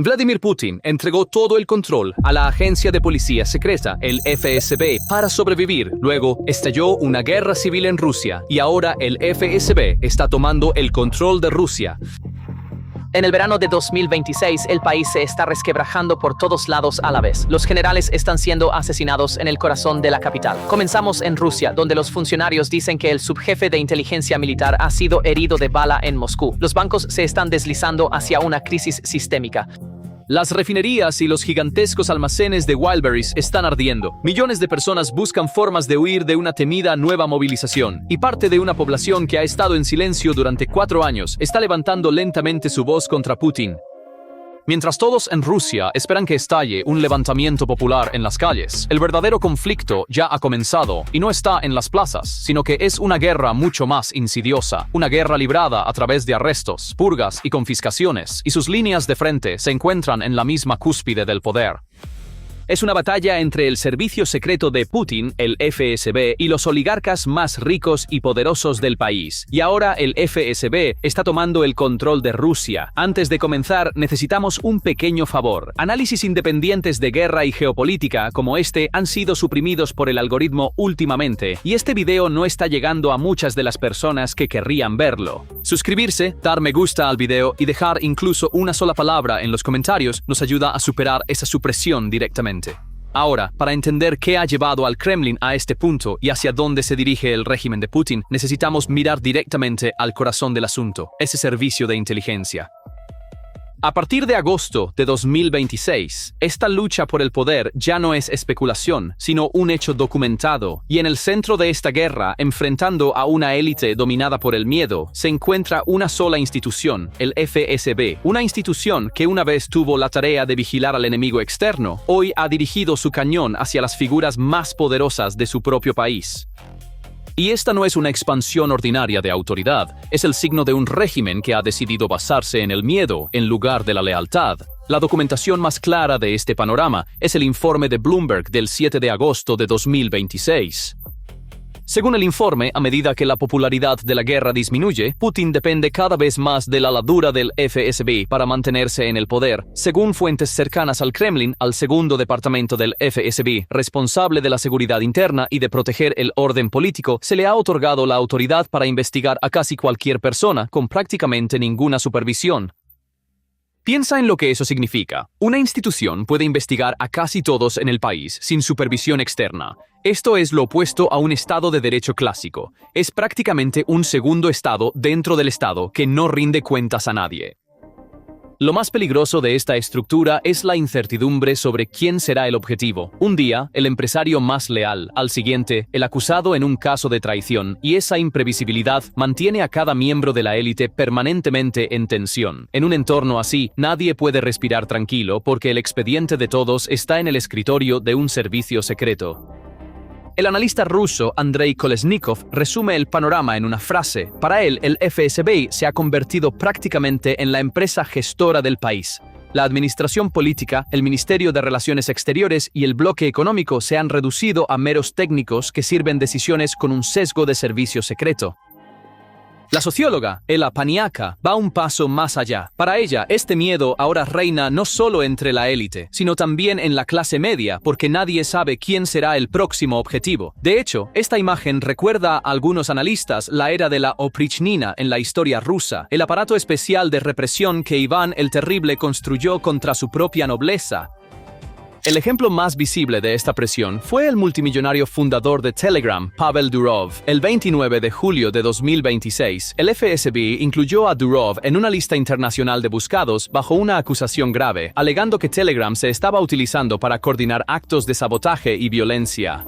Vladimir Putin entregó todo el control a la agencia de policía secreta, el FSB, para sobrevivir. Luego estalló una guerra civil en Rusia y ahora el FSB está tomando el control de Rusia. En el verano de 2026, el país se está resquebrajando por todos lados a la vez. Los generales están siendo asesinados en el corazón de la capital. Comenzamos en Rusia, donde los funcionarios dicen que el subjefe de inteligencia militar ha sido herido de bala en Moscú. Los bancos se están deslizando hacia una crisis sistémica. Las refinerías y los gigantescos almacenes de Wildberries están ardiendo. Millones de personas buscan formas de huir de una temida nueva movilización. Y parte de una población que ha estado en silencio durante 4 años está levantando lentamente su voz contra Putin. Mientras todos en Rusia esperan que estalle un levantamiento popular en las calles, el verdadero conflicto ya ha comenzado y no está en las plazas, sino que es una guerra mucho más insidiosa, una guerra librada a través de arrestos, purgas y confiscaciones, y sus líneas de frente se encuentran en la misma cúspide del poder. Es una batalla entre el servicio secreto de Putin, el FSB, y los oligarcas más ricos y poderosos del país. Y ahora el FSB está tomando el control de Rusia. Antes de comenzar, necesitamos un pequeño favor. Análisis independientes de guerra y geopolítica como este han sido suprimidos por el algoritmo últimamente, y este video no está llegando a muchas de las personas que querrían verlo. Suscribirse, dar me gusta al video y dejar incluso una sola palabra en los comentarios nos ayuda a superar esa supresión directamente. Ahora, para entender qué ha llevado al Kremlin a este punto y hacia dónde se dirige el régimen de Putin, necesitamos mirar directamente al corazón del asunto, ese servicio de inteligencia. A partir de agosto de 2026, esta lucha por el poder ya no es especulación, sino un hecho documentado, y en el centro de esta guerra, enfrentando a una élite dominada por el miedo, se encuentra una sola institución, el FSB, una institución que una vez tuvo la tarea de vigilar al enemigo externo, hoy ha dirigido su cañón hacia las figuras más poderosas de su propio país. Y esta no es una expansión ordinaria de autoridad, es el signo de un régimen que ha decidido basarse en el miedo en lugar de la lealtad. La documentación más clara de este panorama es el informe de Bloomberg del 7 de agosto de 2026. Según el informe, a medida que la popularidad de la guerra disminuye, Putin depende cada vez más de la ladura del FSB para mantenerse en el poder. Según fuentes cercanas al Kremlin, al segundo departamento del FSB, responsable de la seguridad interna y de proteger el orden político, se le ha otorgado la autoridad para investigar a casi cualquier persona con prácticamente ninguna supervisión. Piensa en lo que eso significa. Una institución puede investigar a casi todos en el país sin supervisión externa. Esto es lo opuesto a un Estado de derecho clásico. Es prácticamente un segundo Estado dentro del Estado que no rinde cuentas a nadie. Lo más peligroso de esta estructura es la incertidumbre sobre quién será el objetivo. Un día, el empresario más leal, al siguiente, el acusado en un caso de traición, y esa imprevisibilidad mantiene a cada miembro de la élite permanentemente en tensión. En un entorno así, nadie puede respirar tranquilo porque el expediente de todos está en el escritorio de un servicio secreto. El analista ruso Andrei Kolesnikov resume el panorama en una frase. Para él, el FSB se ha convertido prácticamente en la empresa gestora del país. La administración política, el Ministerio de Relaciones Exteriores y el bloque económico se han reducido a meros técnicos que sirven decisiones con un sesgo de servicio secreto. La socióloga Ela Paniaka va un paso más allá. Para ella, este miedo ahora reina no solo entre la élite, sino también en la clase media, porque nadie sabe quién será el próximo objetivo. De hecho, esta imagen recuerda a algunos analistas la era de la oprichnina en la historia rusa, el aparato especial de represión que Iván el Terrible construyó contra su propia nobleza. El ejemplo más visible de esta presión fue el multimillonario fundador de Telegram, Pavel Durov. El 29 de julio de 2026, el FSB incluyó a Durov en una lista internacional de buscados bajo una acusación grave, alegando que Telegram se estaba utilizando para coordinar actos de sabotaje y violencia.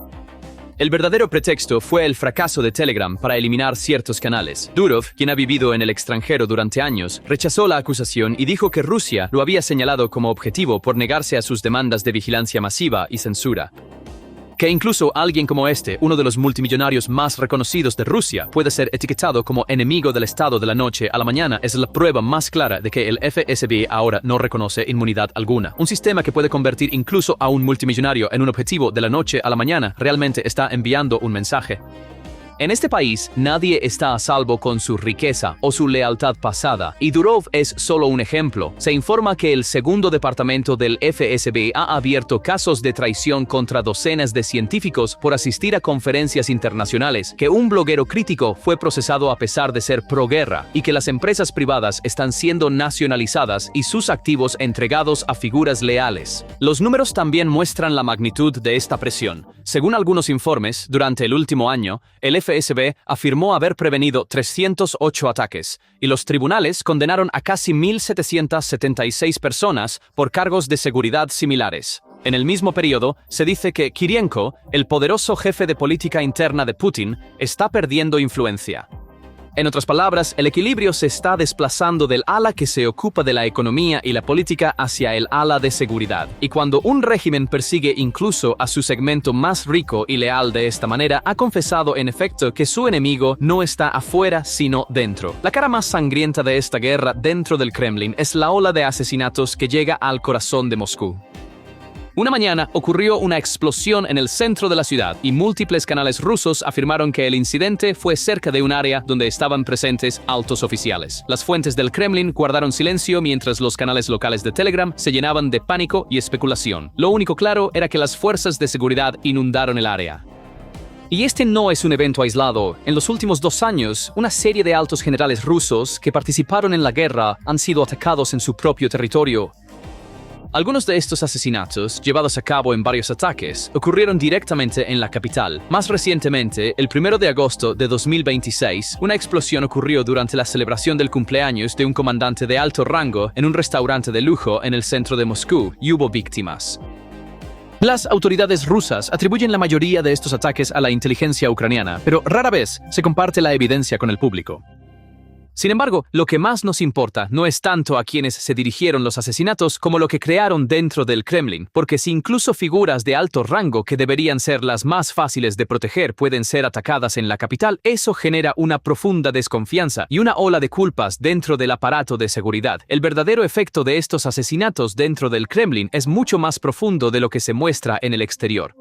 El verdadero pretexto fue el fracaso de Telegram para eliminar ciertos canales. Durov, quien ha vivido en el extranjero durante años, rechazó la acusación y dijo que Rusia lo había señalado como objetivo por negarse a sus demandas de vigilancia masiva y censura. Que incluso alguien como este, uno de los multimillonarios más reconocidos de Rusia, puede ser etiquetado como enemigo del Estado de la noche a la mañana es la prueba más clara de que el FSB ahora no reconoce inmunidad alguna. Un sistema que puede convertir incluso a un multimillonario en un objetivo de la noche a la mañana realmente está enviando un mensaje. En este país, nadie está a salvo con su riqueza o su lealtad pasada, y Durov es solo un ejemplo. Se informa que el segundo departamento del FSB ha abierto casos de traición contra docenas de científicos por asistir a conferencias internacionales, que un bloguero crítico fue procesado a pesar de ser pro-guerra, y que las empresas privadas están siendo nacionalizadas y sus activos entregados a figuras leales. Los números también muestran la magnitud de esta presión. Según algunos informes, durante el último año, el FSB afirmó haber prevenido 308 ataques, y los tribunales condenaron a casi 1.776 personas por cargos de seguridad similares. En el mismo periodo, se dice que Kirienko, el poderoso jefe de política interna de Putin, está perdiendo influencia. En otras palabras, el equilibrio se está desplazando del ala que se ocupa de la economía y la política hacia el ala de seguridad. Y cuando un régimen persigue incluso a su segmento más rico y leal de esta manera, ha confesado en efecto que su enemigo no está afuera sino dentro. La cara más sangrienta de esta guerra dentro del Kremlin es la ola de asesinatos que llega al corazón de Moscú. Una mañana ocurrió una explosión en el centro de la ciudad y múltiples canales rusos afirmaron que el incidente fue cerca de un área donde estaban presentes altos oficiales. Las fuentes del Kremlin guardaron silencio mientras los canales locales de Telegram se llenaban de pánico y especulación. Lo único claro era que las fuerzas de seguridad inundaron el área. Y este no es un evento aislado. En los últimos 2 años, una serie de altos generales rusos que participaron en la guerra han sido atacados en su propio territorio. Algunos de estos asesinatos, llevados a cabo en varios ataques, ocurrieron directamente en la capital. Más recientemente, el 1 de agosto de 2026, una explosión ocurrió durante la celebración del cumpleaños de un comandante de alto rango en un restaurante de lujo en el centro de Moscú, y hubo víctimas. Las autoridades rusas atribuyen la mayoría de estos ataques a la inteligencia ucraniana, pero rara vez se comparte la evidencia con el público. Sin embargo, lo que más nos importa no es tanto a quienes se dirigieron los asesinatos como lo que crearon dentro del Kremlin, porque si incluso figuras de alto rango que deberían ser las más fáciles de proteger pueden ser atacadas en la capital, eso genera una profunda desconfianza y una ola de culpas dentro del aparato de seguridad. El verdadero efecto de estos asesinatos dentro del Kremlin es mucho más profundo de lo que se muestra en el exterior.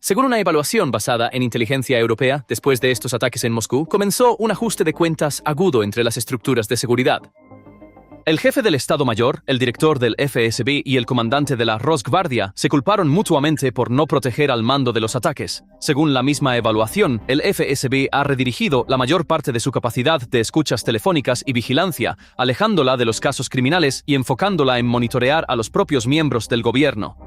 Según una evaluación basada en inteligencia europea, después de estos ataques en Moscú, comenzó un ajuste de cuentas agudo entre las estructuras de seguridad. El jefe del Estado Mayor, el director del FSB y el comandante de la Rosgvardia se culparon mutuamente por no proteger al mando de los ataques. Según la misma evaluación, el FSB ha redirigido la mayor parte de su capacidad de escuchas telefónicas y vigilancia, alejándola de los casos criminales y enfocándola en monitorear a los propios miembros del gobierno.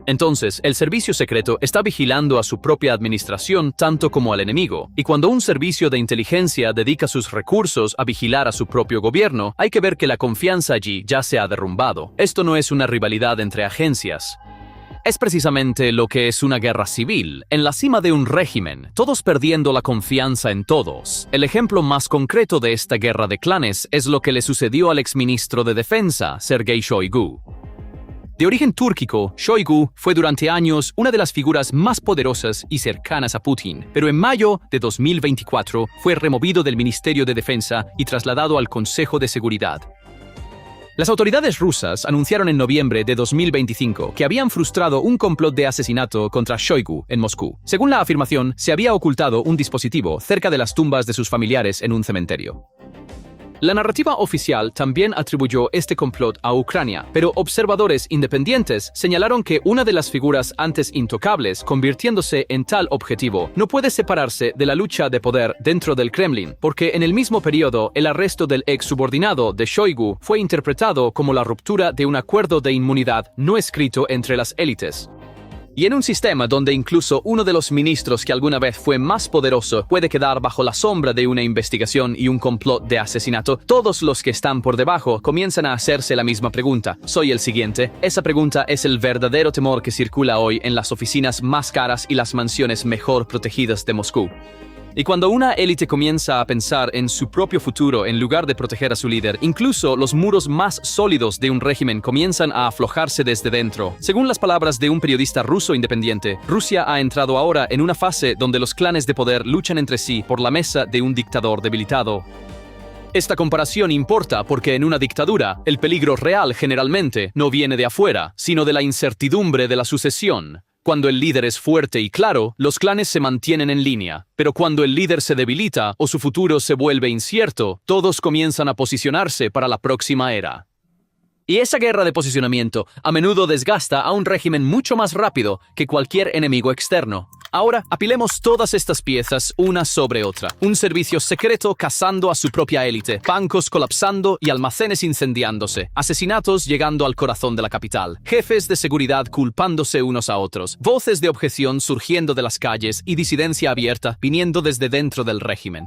Entonces, el servicio secreto está vigilando a su propia administración tanto como al enemigo, y cuando un servicio de inteligencia dedica sus recursos a vigilar a su propio gobierno, hay que ver que la confianza allí ya se ha derrumbado. Esto no es una rivalidad entre agencias. Es precisamente lo que es una guerra civil, en la cima de un régimen, todos perdiendo la confianza en todos. El ejemplo más concreto de esta guerra de clanes es lo que le sucedió al exministro de Defensa, Sergei Shoigu. De origen túrquico, Shoigu fue durante años una de las figuras más poderosas y cercanas a Putin, pero en mayo de 2024 fue removido del Ministerio de Defensa y trasladado al Consejo de Seguridad. Las autoridades rusas anunciaron en noviembre de 2025 que habían frustrado un complot de asesinato contra Shoigu en Moscú. Según la afirmación, se había ocultado un dispositivo cerca de las tumbas de sus familiares en un cementerio. La narrativa oficial también atribuyó este complot a Ucrania, pero observadores independientes señalaron que una de las figuras antes intocables, convirtiéndose en tal objetivo, no puede separarse de la lucha de poder dentro del Kremlin, porque en el mismo periodo el arresto del ex subordinado de Shoigu fue interpretado como la ruptura de un acuerdo de inmunidad no escrito entre las élites. Y en un sistema donde incluso uno de los ministros que alguna vez fue más poderoso puede quedar bajo la sombra de una investigación y un complot de asesinato, todos los que están por debajo comienzan a hacerse la misma pregunta. ¿Soy el siguiente? Esa pregunta es el verdadero temor que circula hoy en las oficinas más caras y las mansiones mejor protegidas de Moscú. Y cuando una élite comienza a pensar en su propio futuro en lugar de proteger a su líder, incluso los muros más sólidos de un régimen comienzan a aflojarse desde dentro. Según las palabras de un periodista ruso independiente, Rusia ha entrado ahora en una fase donde los clanes de poder luchan entre sí por la mesa de un dictador debilitado. Esta comparación importa porque en una dictadura, el peligro real generalmente no viene de afuera, sino de la incertidumbre de la sucesión. Cuando el líder es fuerte y claro, los clanes se mantienen en línea. Pero cuando el líder se debilita o su futuro se vuelve incierto, todos comienzan a posicionarse para la próxima era. Y esa guerra de posicionamiento a menudo desgasta a un régimen mucho más rápido que cualquier enemigo externo. Ahora, apilemos todas estas piezas una sobre otra. Un servicio secreto cazando a su propia élite, bancos colapsando y almacenes incendiándose, asesinatos llegando al corazón de la capital, jefes de seguridad culpándose unos a otros, voces de objeción surgiendo de las calles y disidencia abierta viniendo desde dentro del régimen.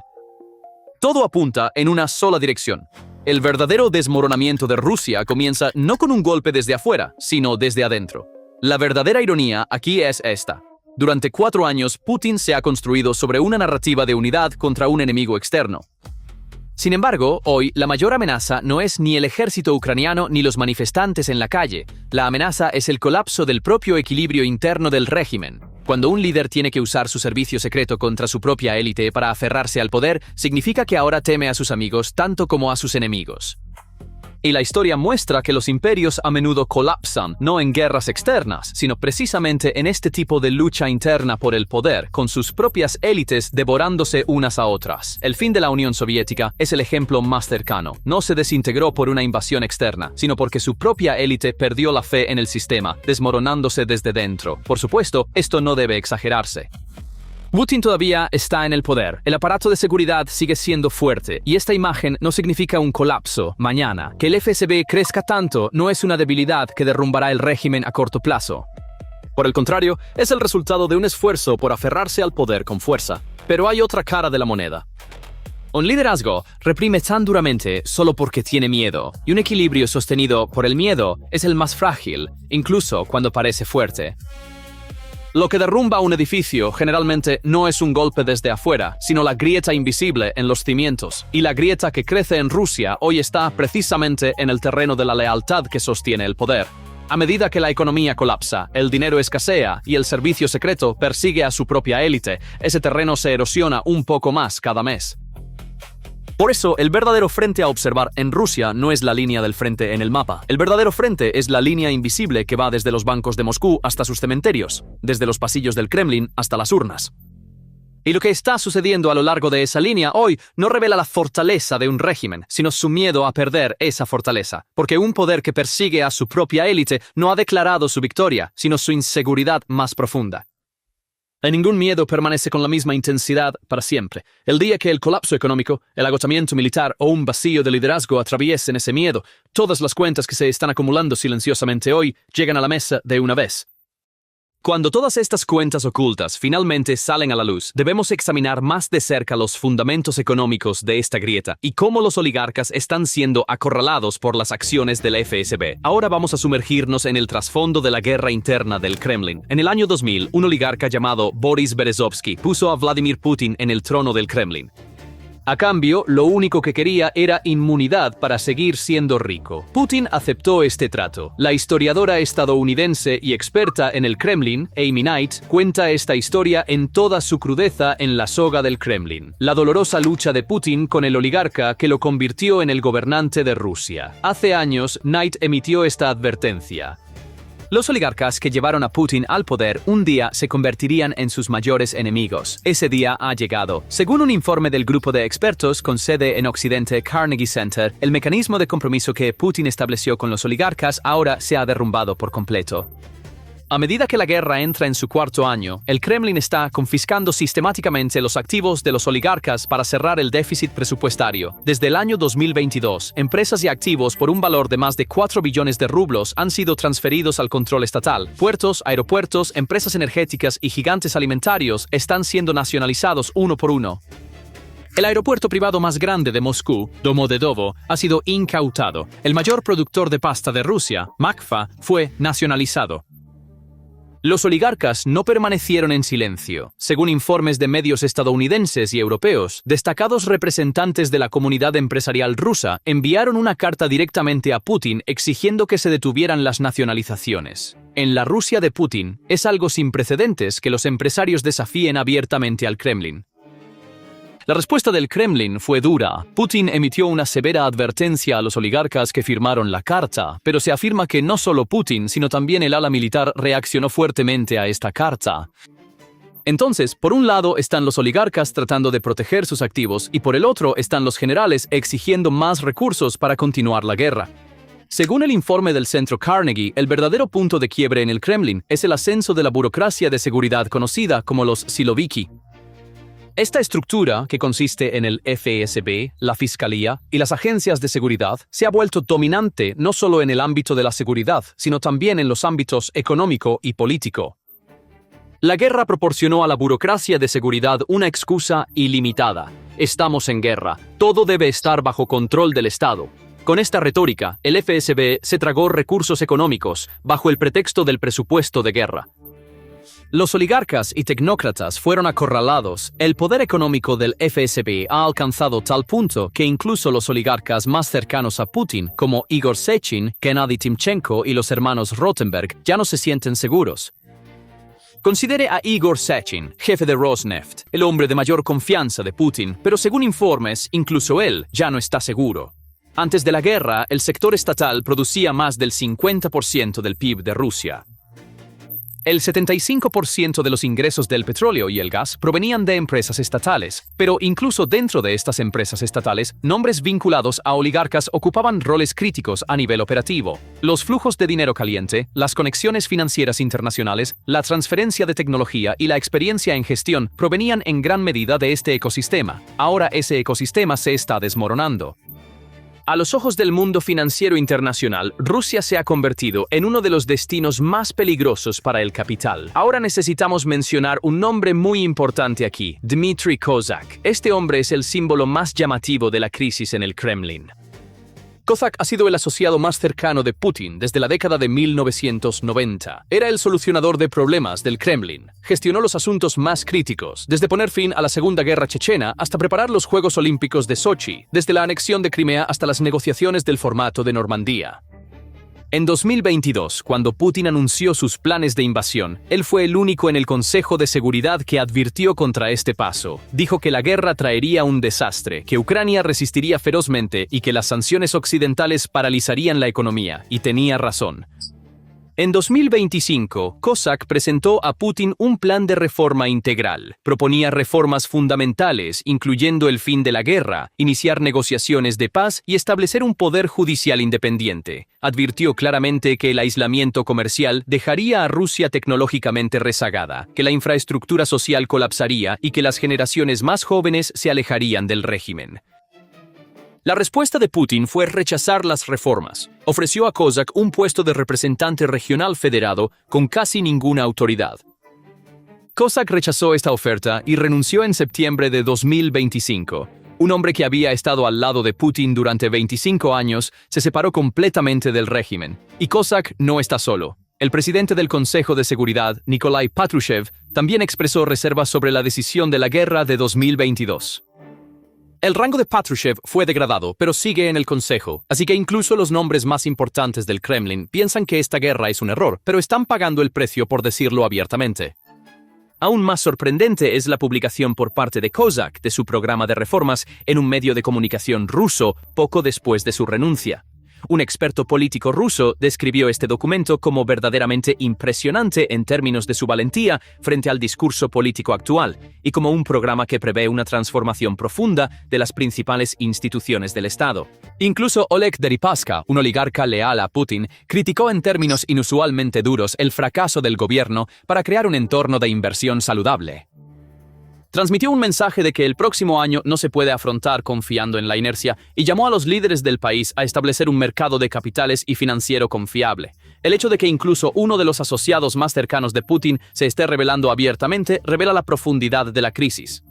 Todo apunta en una sola dirección. El verdadero desmoronamiento de Rusia comienza no con un golpe desde afuera, sino desde adentro. La verdadera ironía aquí es esta. Durante 4 años, Putin se ha construido sobre una narrativa de unidad contra un enemigo externo. Sin embargo, hoy la mayor amenaza no es ni el ejército ucraniano ni los manifestantes en la calle. La amenaza es el colapso del propio equilibrio interno del régimen. Cuando un líder tiene que usar su servicio secreto contra su propia élite para aferrarse al poder, significa que ahora teme a sus amigos tanto como a sus enemigos. Y la historia muestra que los imperios a menudo colapsan, no en guerras externas, sino precisamente en este tipo de lucha interna por el poder, con sus propias élites devorándose unas a otras. El fin de la Unión Soviética es el ejemplo más cercano. No se desintegró por una invasión externa, sino porque su propia élite perdió la fe en el sistema, desmoronándose desde dentro. Por supuesto, esto no debe exagerarse. Putin todavía está en el poder, el aparato de seguridad sigue siendo fuerte y esta imagen no significa un colapso mañana. Que el FSB crezca tanto no es una debilidad que derrumbará el régimen a corto plazo. Por el contrario, es el resultado de un esfuerzo por aferrarse al poder con fuerza. Pero hay otra cara de la moneda. Un liderazgo reprime tan duramente solo porque tiene miedo, y un equilibrio sostenido por el miedo es el más frágil, incluso cuando parece fuerte. Lo que derrumba un edificio generalmente no es un golpe desde afuera, sino la grieta invisible en los cimientos. Y la grieta que crece en Rusia hoy está precisamente en el terreno de la lealtad que sostiene el poder. A medida que la economía colapsa, el dinero escasea y el servicio secreto persigue a su propia élite, ese terreno se erosiona un poco más cada mes. Por eso, el verdadero frente a observar en Rusia no es la línea del frente en el mapa. El verdadero frente es la línea invisible que va desde los bancos de Moscú hasta sus cementerios, desde los pasillos del Kremlin hasta las urnas. Y lo que está sucediendo a lo largo de esa línea hoy no revela la fortaleza de un régimen, sino su miedo a perder esa fortaleza. Porque un poder que persigue a su propia élite no ha declarado su victoria, sino su inseguridad más profunda. Y ningún miedo permanece con la misma intensidad para siempre. El día que el colapso económico, el agotamiento militar o un vacío de liderazgo atraviesen ese miedo, todas las cuentas que se están acumulando silenciosamente hoy llegan a la mesa de una vez. Cuando todas estas cuentas ocultas finalmente salen a la luz, debemos examinar más de cerca los fundamentos económicos de esta grieta y cómo los oligarcas están siendo acorralados por las acciones del FSB. Ahora vamos a sumergirnos en el trasfondo de la guerra interna del Kremlin. En el año 2000, un oligarca llamado Boris Berezovsky puso a Vladimir Putin en el trono del Kremlin. A cambio, lo único que quería era inmunidad para seguir siendo rico. Putin aceptó este trato. La historiadora estadounidense y experta en el Kremlin, Amy Knight, cuenta esta historia en toda su crudeza en La soga del Kremlin, la dolorosa lucha de Putin con el oligarca que lo convirtió en el gobernante de Rusia. Hace años, Knight emitió esta advertencia. Los oligarcas que llevaron a Putin al poder un día se convertirían en sus mayores enemigos. Ese día ha llegado. Según un informe del grupo de expertos con sede en Occidente, Carnegie Center, el mecanismo de compromiso que Putin estableció con los oligarcas ahora se ha derrumbado por completo. A medida que la guerra entra en su 4º año, el Kremlin está confiscando sistemáticamente los activos de los oligarcas para cerrar el déficit presupuestario. Desde el año 2022, empresas y activos por un valor de más de 4 billones de rublos han sido transferidos al control estatal. Puertos, aeropuertos, empresas energéticas y gigantes alimentarios están siendo nacionalizados uno por uno. El aeropuerto privado más grande de Moscú, Domodedovo, ha sido incautado. El mayor productor de pasta de Rusia, Makfa, fue nacionalizado. Los oligarcas no permanecieron en silencio. Según informes de medios estadounidenses y europeos, destacados representantes de la comunidad empresarial rusa enviaron una carta directamente a Putin exigiendo que se detuvieran las nacionalizaciones. En la Rusia de Putin, es algo sin precedentes que los empresarios desafíen abiertamente al Kremlin. La respuesta del Kremlin fue dura. Putin emitió una severa advertencia a los oligarcas que firmaron la carta, pero se afirma que no solo Putin, sino también el ala militar reaccionó fuertemente a esta carta. Entonces, por un lado están los oligarcas tratando de proteger sus activos y por el otro están los generales exigiendo más recursos para continuar la guerra. Según el informe del Centro Carnegie, el verdadero punto de quiebre en el Kremlin es el ascenso de la burocracia de seguridad conocida como los siloviki. Esta estructura, que consiste en el FSB, la Fiscalía y las agencias de seguridad, se ha vuelto dominante no solo en el ámbito de la seguridad, sino también en los ámbitos económico y político. La guerra proporcionó a la burocracia de seguridad una excusa ilimitada. Estamos en guerra, todo debe estar bajo control del Estado. Con esta retórica, el FSB se tragó recursos económicos bajo el pretexto del presupuesto de guerra. Los oligarcas y tecnócratas fueron acorralados. El poder económico del FSB ha alcanzado tal punto que incluso los oligarcas más cercanos a Putin, como Igor Sechin, Gennady Timchenko y los hermanos Rotenberg, ya no se sienten seguros. Considere a Igor Sechin, jefe de Rosneft, el hombre de mayor confianza de Putin, pero según informes, incluso él ya no está seguro. Antes de la guerra, el sector estatal producía más del 50% del PIB de Rusia. El 75% de los ingresos del petróleo y el gas provenían de empresas estatales, pero incluso dentro de estas empresas estatales, nombres vinculados a oligarcas ocupaban roles críticos a nivel operativo. Los flujos de dinero caliente, las conexiones financieras internacionales, la transferencia de tecnología y la experiencia en gestión provenían en gran medida de este ecosistema. Ahora ese ecosistema se está desmoronando. A los ojos del mundo financiero internacional, Rusia se ha convertido en uno de los destinos más peligrosos para el capital. Ahora necesitamos mencionar un nombre muy importante aquí, Dmitry Kozak. Este hombre es el símbolo más llamativo de la crisis en el Kremlin. Kozak ha sido el asociado más cercano de Putin desde la década de 1990. Era el solucionador de problemas del Kremlin. Gestionó los asuntos más críticos, desde poner fin a la Segunda Guerra Chechena hasta preparar los Juegos Olímpicos de Sochi, desde la anexión de Crimea hasta las negociaciones del formato de Normandía. En 2022, cuando Putin anunció sus planes de invasión, él fue el único en el Consejo de Seguridad que advirtió contra este paso. Dijo que la guerra traería un desastre, que Ucrania resistiría ferozmente y que las sanciones occidentales paralizarían la economía, y tenía razón. En 2025, Kozak presentó a Putin un plan de reforma integral. Proponía reformas fundamentales, incluyendo el fin de la guerra, iniciar negociaciones de paz y establecer un poder judicial independiente. Advirtió claramente que el aislamiento comercial dejaría a Rusia tecnológicamente rezagada, que la infraestructura social colapsaría y que las generaciones más jóvenes se alejarían del régimen. La respuesta de Putin fue rechazar las reformas. Ofreció a Kozak un puesto de representante regional federado con casi ninguna autoridad. Kozak rechazó esta oferta y renunció en septiembre de 2025. Un hombre que había estado al lado de Putin durante 25 años se separó completamente del régimen. Y Kozak no está solo. El presidente del Consejo de Seguridad, Nikolai Patrushev, también expresó reservas sobre la decisión de la guerra de 2022. El rango de Patrushev fue degradado, pero sigue en el Consejo, así que incluso los nombres más importantes del Kremlin piensan que esta guerra es un error, pero están pagando el precio por decirlo abiertamente. Aún más sorprendente es la publicación por parte de Kozak de su programa de reformas en un medio de comunicación ruso poco después de su renuncia. Un experto político ruso describió este documento como verdaderamente impresionante en términos de su valentía frente al discurso político actual y como un programa que prevé una transformación profunda de las principales instituciones del Estado. Incluso Oleg Deripaska, un oligarca leal a Putin, criticó en términos inusualmente duros el fracaso del gobierno para crear un entorno de inversión saludable. Transmitió un mensaje de que el próximo año no se puede afrontar confiando en la inercia y llamó a los líderes del país a establecer un mercado de capitales y financiero confiable. El hecho de que incluso uno de los asociados más cercanos de Putin se esté revelando abiertamente revela la profundidad de la crisis.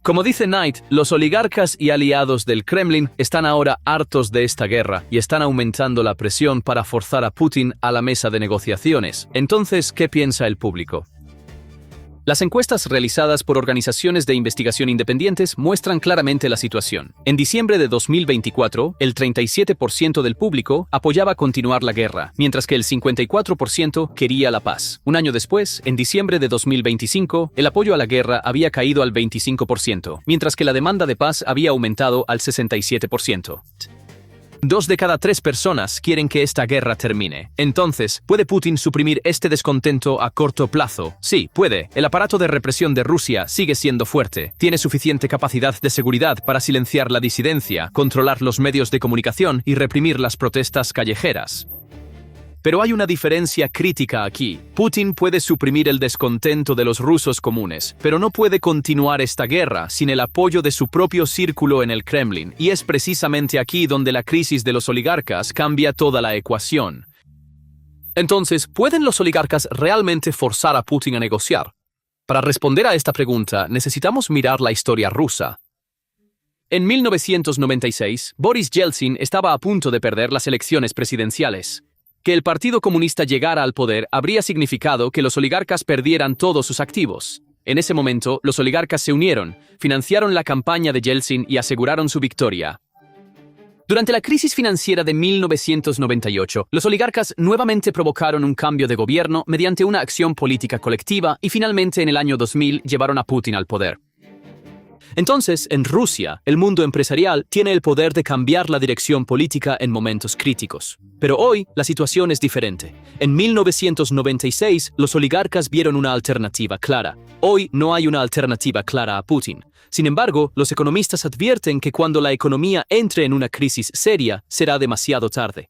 Como dice Knight, los oligarcas y aliados del Kremlin están ahora hartos de esta guerra y están aumentando la presión para forzar a Putin a la mesa de negociaciones. Entonces, ¿qué piensa el público? Las encuestas realizadas por organizaciones de investigación independientes muestran claramente la situación. En diciembre de 2024, el 37% del público apoyaba continuar la guerra, mientras que el 54% quería la paz. Un año después, en diciembre de 2025, el apoyo a la guerra había caído al 25%, mientras que la demanda de paz había aumentado al 67%. 2 de cada 3 personas quieren que esta guerra termine. Entonces, ¿puede Putin suprimir este descontento a corto plazo? Sí, puede. El aparato de represión de Rusia sigue siendo fuerte. Tiene suficiente capacidad de seguridad para silenciar la disidencia, controlar los medios de comunicación y reprimir las protestas callejeras. Pero hay una diferencia crítica aquí. Putin puede suprimir el descontento de los rusos comunes, pero no puede continuar esta guerra sin el apoyo de su propio círculo en el Kremlin, y es precisamente aquí donde la crisis de los oligarcas cambia toda la ecuación. Entonces, ¿pueden los oligarcas realmente forzar a Putin a negociar? Para responder a esta pregunta, necesitamos mirar la historia rusa. En 1996, Boris Yeltsin estaba a punto de perder las elecciones presidenciales. Que el Partido Comunista llegara al poder habría significado que los oligarcas perdieran todos sus activos. En ese momento, los oligarcas se unieron, financiaron la campaña de Yeltsin y aseguraron su victoria. Durante la crisis financiera de 1998, los oligarcas nuevamente provocaron un cambio de gobierno mediante una acción política colectiva y finalmente en el año 2000 llevaron a Putin al poder. Entonces, en Rusia, el mundo empresarial tiene el poder de cambiar la dirección política en momentos críticos. Pero hoy, la situación es diferente. En 1996, los oligarcas vieron una alternativa clara. Hoy no hay una alternativa clara a Putin. Sin embargo, los economistas advierten que cuando la economía entre en una crisis seria, será demasiado tarde.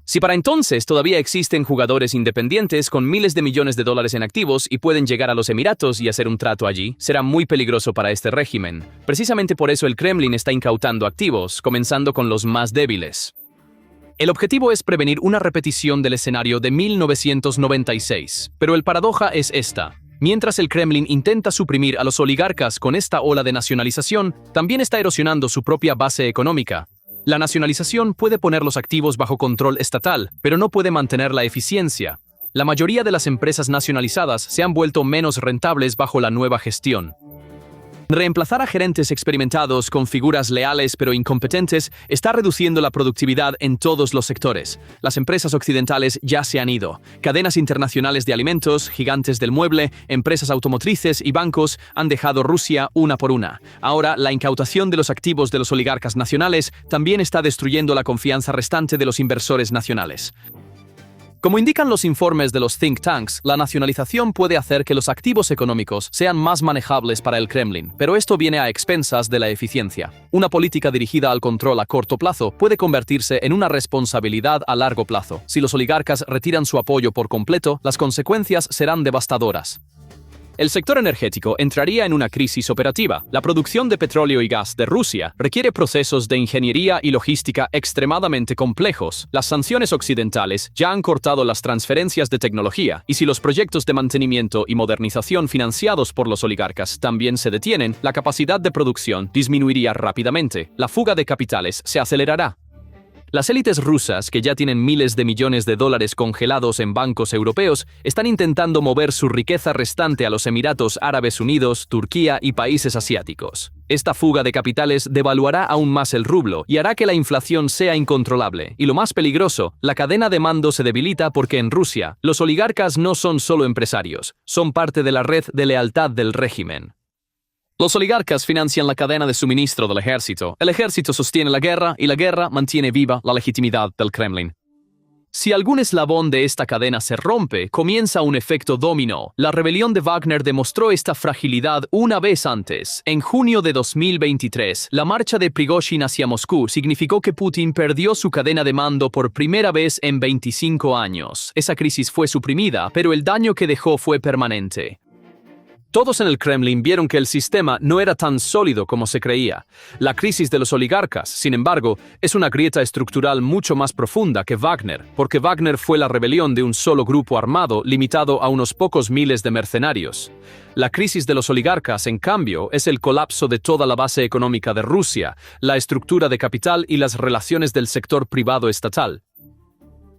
Si para entonces todavía existen jugadores independientes con miles de millones de dólares en activos y pueden llegar a los Emiratos y hacer un trato allí, será muy peligroso para este régimen. Precisamente por eso el Kremlin está incautando activos, comenzando con los más débiles. El objetivo es prevenir una repetición del escenario de 1996, pero el paradoja es esta. Mientras el Kremlin intenta suprimir a los oligarcas con esta ola de nacionalización, también está erosionando su propia base económica. La nacionalización puede poner los activos bajo control estatal, pero no puede mantener la eficiencia. La mayoría de las empresas nacionalizadas se han vuelto menos rentables bajo la nueva gestión. Reemplazar a gerentes experimentados con figuras leales pero incompetentes está reduciendo la productividad en todos los sectores. Las empresas occidentales ya se han ido. Cadenas internacionales de alimentos, gigantes del mueble, empresas automotrices y bancos han dejado Rusia una por una. Ahora, la incautación de los activos de los oligarcas nacionales también está destruyendo la confianza restante de los inversores nacionales. Como indican los informes de los think tanks, la nacionalización puede hacer que los activos económicos sean más manejables para el Kremlin, pero esto viene a expensas de la eficiencia. Una política dirigida al control a corto plazo puede convertirse en una responsabilidad a largo plazo. Si los oligarcas retiran su apoyo por completo, las consecuencias serán devastadoras. El sector energético entraría en una crisis operativa. La producción de petróleo y gas de Rusia requiere procesos de ingeniería y logística extremadamente complejos. Las sanciones occidentales ya han cortado las transferencias de tecnología, y si los proyectos de mantenimiento y modernización financiados por los oligarcas también se detienen, la capacidad de producción disminuiría rápidamente. La fuga de capitales se acelerará. Las élites rusas, que ya tienen miles de millones de dólares congelados en bancos europeos, están intentando mover su riqueza restante a los Emiratos Árabes Unidos, Turquía y países asiáticos. Esta fuga de capitales devaluará aún más el rublo y hará que la inflación sea incontrolable. Y lo más peligroso, la cadena de mando se debilita porque en Rusia, los oligarcas no son solo empresarios, son parte de la red de lealtad del régimen. Los oligarcas financian la cadena de suministro del ejército. El ejército sostiene la guerra y la guerra mantiene viva la legitimidad del Kremlin. Si algún eslabón de esta cadena se rompe, comienza un efecto dominó. La rebelión de Wagner demostró esta fragilidad una vez antes. En junio de 2023, la marcha de Prigozhin hacia Moscú significó que Putin perdió su cadena de mando por primera vez en 25 años. Esa crisis fue suprimida, pero el daño que dejó fue permanente. Todos en el Kremlin vieron que el sistema no era tan sólido como se creía. La crisis de los oligarcas, sin embargo, es una grieta estructural mucho más profunda que Wagner, porque Wagner fue la rebelión de un solo grupo armado limitado a unos pocos miles de mercenarios. La crisis de los oligarcas, en cambio, es el colapso de toda la base económica de Rusia, la estructura de capital y las relaciones del sector privado estatal.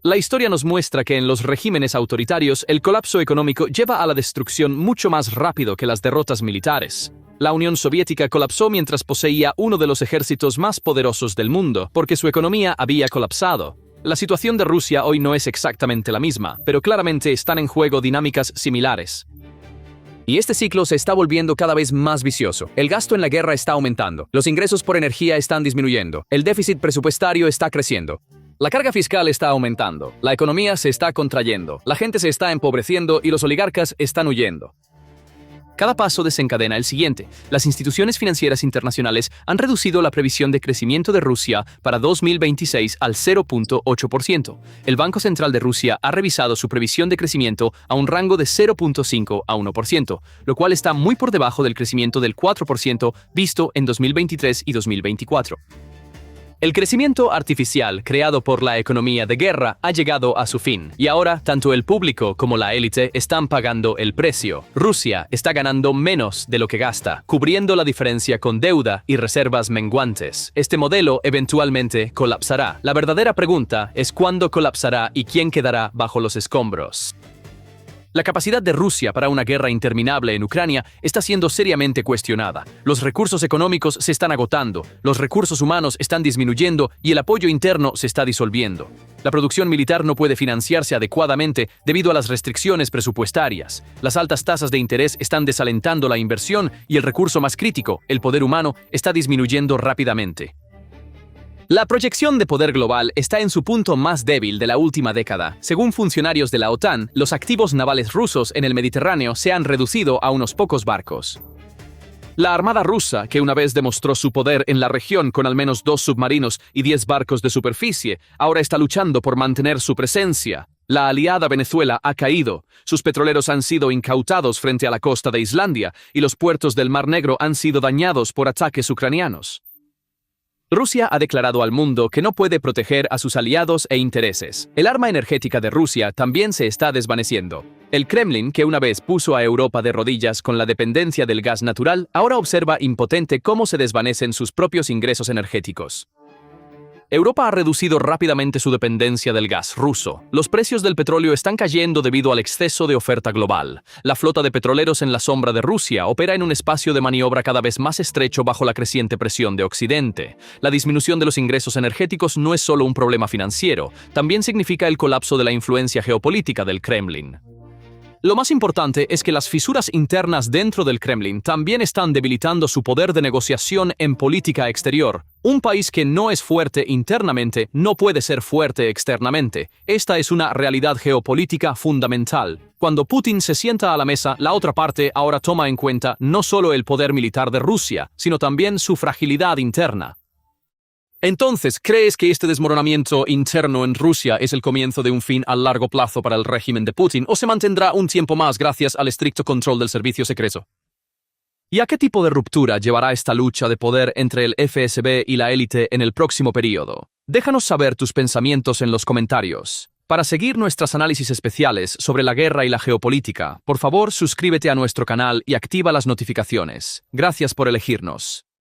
La historia nos muestra que en los regímenes autoritarios el colapso económico lleva a la destrucción mucho más rápido que las derrotas militares. La Unión Soviética colapsó mientras poseía uno de los ejércitos más poderosos del mundo, porque su economía había colapsado. La situación de Rusia hoy no es exactamente la misma, pero claramente están en juego dinámicas similares. Y este ciclo se está volviendo cada vez más vicioso. El gasto en la guerra está aumentando, los ingresos por energía están disminuyendo, el déficit presupuestario está creciendo. La carga fiscal está aumentando, la economía se está contrayendo, la gente se está empobreciendo y los oligarcas están huyendo. Cada paso desencadena el siguiente. Las instituciones financieras internacionales han reducido la previsión de crecimiento de Rusia para 2026 al 0.8%. El Banco Central de Rusia ha revisado su previsión de crecimiento a un rango de 0.5 a 1%, lo cual está muy por debajo del crecimiento del 4% visto en 2023 y 2024. El crecimiento artificial creado por la economía de guerra ha llegado a su fin, y ahora tanto el público como la élite están pagando el precio. Rusia está ganando menos de lo que gasta, cubriendo la diferencia con deuda y reservas menguantes. Este modelo eventualmente colapsará. La verdadera pregunta es cuándo colapsará y quién quedará bajo los escombros. La capacidad de Rusia para una guerra interminable en Ucrania está siendo seriamente cuestionada. Los recursos económicos se están agotando, los recursos humanos están disminuyendo y el apoyo interno se está disolviendo. La producción militar no puede financiarse adecuadamente debido a las restricciones presupuestarias. Las altas tasas de interés están desalentando la inversión y el recurso más crítico, el poder humano, está disminuyendo rápidamente. La proyección de poder global está en su punto más débil de la última década. Según funcionarios de la OTAN, los activos navales rusos en el Mediterráneo se han reducido a unos pocos barcos. La Armada rusa, que una vez demostró su poder en la región con al menos 2 submarinos y 10 barcos de superficie, ahora está luchando por mantener su presencia. La aliada Venezuela ha caído, sus petroleros han sido incautados frente a la costa de Islandia y los puertos del Mar Negro han sido dañados por ataques ucranianos. Rusia ha declarado al mundo que no puede proteger a sus aliados e intereses. El arma energética de Rusia también se está desvaneciendo. El Kremlin, que una vez puso a Europa de rodillas con la dependencia del gas natural, ahora observa impotente cómo se desvanecen sus propios ingresos energéticos. Europa ha reducido rápidamente su dependencia del gas ruso. Los precios del petróleo están cayendo debido al exceso de oferta global. La flota de petroleros en la sombra de Rusia opera en un espacio de maniobra cada vez más estrecho bajo la creciente presión de Occidente. La disminución de los ingresos energéticos no es solo un problema financiero, también significa el colapso de la influencia geopolítica del Kremlin. Lo más importante es que las fisuras internas dentro del Kremlin también están debilitando su poder de negociación en política exterior. Un país que no es fuerte internamente no puede ser fuerte externamente. Esta es una realidad geopolítica fundamental. Cuando Putin se sienta a la mesa, la otra parte ahora toma en cuenta no solo el poder militar de Rusia, sino también su fragilidad interna. Entonces, ¿crees que este desmoronamiento interno en Rusia es el comienzo de un fin a largo plazo para el régimen de Putin o se mantendrá un tiempo más gracias al estricto control del servicio secreto? ¿Y a qué tipo de ruptura llevará esta lucha de poder entre el FSB y la élite en el próximo periodo? Déjanos saber tus pensamientos en los comentarios. Para seguir nuestros análisis especiales sobre la guerra y la geopolítica, por favor suscríbete a nuestro canal y activa las notificaciones. Gracias por elegirnos.